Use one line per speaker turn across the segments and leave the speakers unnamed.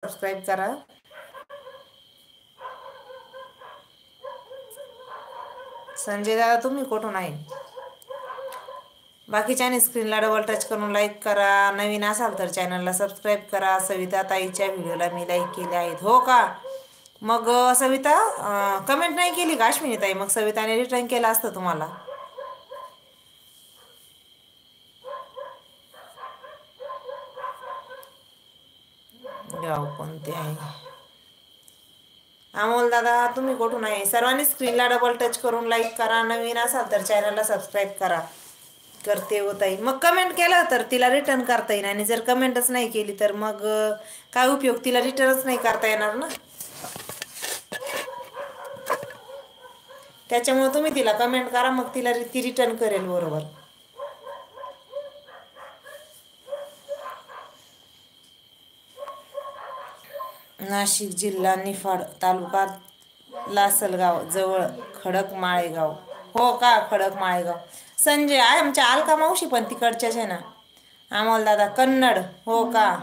Subscribe करा. संजय दादा तुम्ही कुठून आहे? बाकीच्याने स्क्रीनला डबल टच करून लाईक करा. नवीन असाल तर चॅनलला सबस्क्राईब करा. सविता ताईच्या व्हिडिओला मी लाईक केले आहेत. हो का? मग सविता कमेंट नाही केली का अश्विनी ताई? मग सविताने रिटर्न केलं असतं तुम्हाला. गाव कोणते आहे? अमोल दादा तुम्ही कुठून आहे? सर्वांनी स्क्रीनला डबल टच करून लाईक करा. नवीन असाल तर चॅनलला सबस्क्राईब करा. करते हो ताई. मग कमेंट केलं तर तिला रिटर्न करता येईल, आणि जर कमेंटच नाही केली तर मग काय उपयोग? तिला रिटर्नच नाही करता येणार ना. त्याच्यामुळे तुम्ही तिला कमेंट करा, मग तिला ती रिटर्न करेल. बरोबर. नाशिक जिल्हा निफाड तालुका लासलगाव जवळ खडक माळेगाव. हो का? खडक माळेगाव. संजय आहे आमच्या अलका मावशी पण तिकडच्याच आहे ना. अमोल दादा कन्नड. हो का?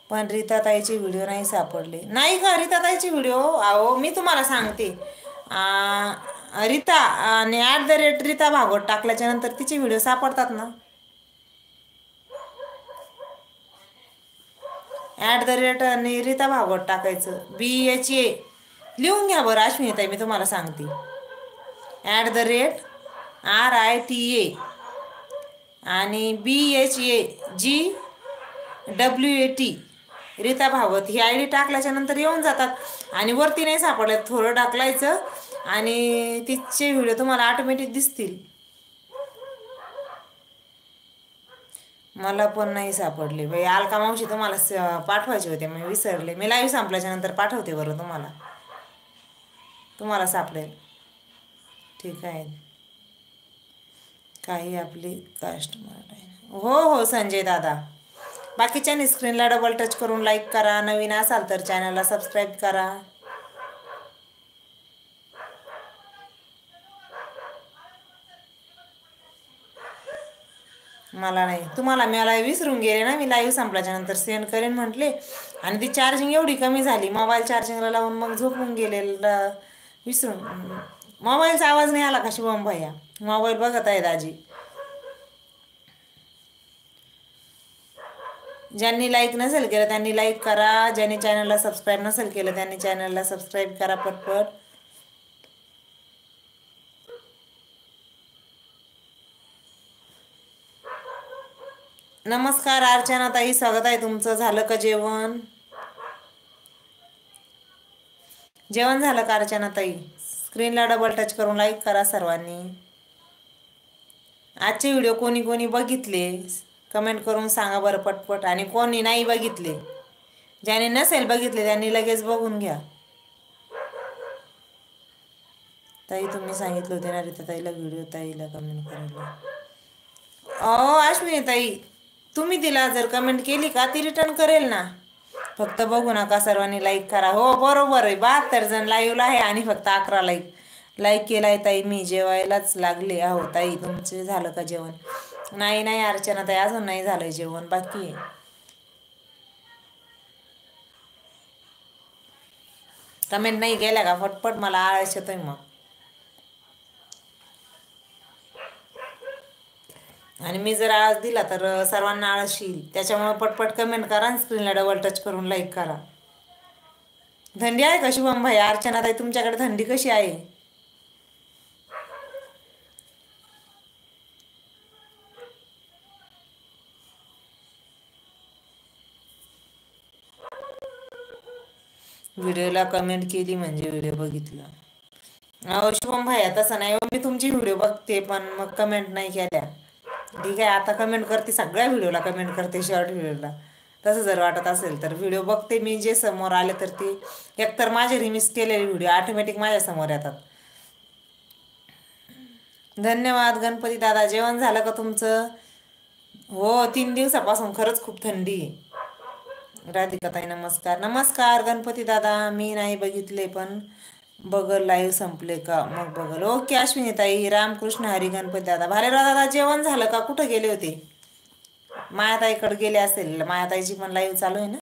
पण रीताताईचे व्हिडिओ नाही सापडले. नाही का रीताताईचे व्हिडिओ? अहो मी तुम्हाला सांगते, रीता आणि @रीता भागवत टाकल्याच्या नंतर तिचे व्हिडिओ सापडतात ना. आणि रीता भागवत टाकायचं. BHA लिहून घ्या बरं अश्विनीताई, मी तुम्हाला सांगते. @RITA आणि BHAGWAT रीता भागवत ही ID टाकल्याच्या नंतर येऊन जातात. आणि वरती नाही सापडलं थोडं टाकलायचं आणि तिचे व्हिडिओ तुम्हाला ऑटोमॅटिक दिसतील. मला पण नाही सापडले बाई. अलका मावशी तुम्हाला पाठवायचे होते, मी विसरले. मी लाईव्ह संपल्याच्या नंतर पाठवते बरं तुम्हाला. तुम्हाला सापडेल. ठीक आहे. काही आपली कास्ट मराठी. हो हो संजय दादा. बाकीच्यानी स्क्रीनला डबल टच करून लाईक करा. नवीन असाल तर चॅनलला सबस्क्राईब करा. मला नाही. तुम्हाला मला विसरून गेले ना. मी लाईव्ह संपल्याच्या नंतर सेंड करेन म्हटले, आणि ती चार्जिंग एवढी कमी झाली, मोबाईल चार्जिंगला लावून मग झोपून गेले. विसरून. मोबाईलचा आवाज नाही आला का शिवम भैया? मोबाईल बघत आहे दाजी. ज्यांनी लाईक नसेल केलं त्यांनी लाईक करा. ज्यांनी चॅनलला सबस्क्राईब नसेल केलं त्यांनी चॅनलला सबस्क्राईब करा पटपट. नमस्कार अर्चना ताई, स्वागत आहे तुमचं. झालं का जेवण? जेवण झालं का अर्चना ताई? स्क्रीनला डबल टच करून लाईक करा सर्वांनी. आजचे व्हिडिओ कोणी कोणी बघितले कमेंट करून सांगा बरं पटपट. आणि कोणी नाही बघितले, ज्याने नसेल बघितले त्यांनी लगेच बघून घ्या. ताई तुम्ही सांगितलं होते ना रीता ताईला व्हिडिओ ताईला कमेंट करायला. अश्विनी ताई तुम्ही तिला जर कमेंट केली का ती रिटर्न करेल ना. फक्त बघू नका, सर्वांनी लाईक करा. हो बरोबर आहे. 72 जण लाईव्हला आहे आणि फक्त 11 लाईक केलाय ताई. मी जेवायलाच लागले आहो ताई. तुमचे झालं का जेवण? नाही नाही अर्चना ताई अजून नाही झालंय जेवण, बाकी आहे. कमेंट नाही केल्या का फटफट? मला आळस येतोय मग. आणि मी जर आळस दिला तर सर्वांना आळस येईल. त्याच्यामुळे पटपट कमेंट करा आणि स्क्रीनला डबल टच करून लाईक करा. थंडी आहे का शुभम भाई? अर्चना ताई तुमच्याकडे थंडी कशी आहे? व्हिडिओला कमेंट केली म्हणजे व्हिडिओ बघितला. अहो शुभम भाई तसं नाही. मी तुमची व्हिडिओ बघते पण मग कमेंट नाही केल्या. ठीक आहे, आता कमेंट करते. सगळ्या व्हिडिओला कमेंट करते, शॉर्ट व्हिडिओला. तसं जर वाटत असेल तर व्हिडिओ बघते मी. जे समोर आले तर ते एकतर माझे रिमिक्स केलेले व्हिडिओ ऑटोमॅटिक माझ्या समोर येतात. धन्यवाद गणपती दादा. जेवण झालं का तुमचं? हो 3 दिवसापासून खरंच खूप थंडी आहे. राधिका ताई नमस्कार. नमस्कार गणपती दादा. मी नाही बघितले पण बघल लाईव्ह संपले का मग बघल. ओके अश्विनी ताई. रामकृष्ण हरी. गणपती दादा. भालेराव दादा जेवण झालं का? कुठं गेले होते? मायाताईकडे गेले असेल. मायाताईची पण लाईव्ह चालू आहे ना.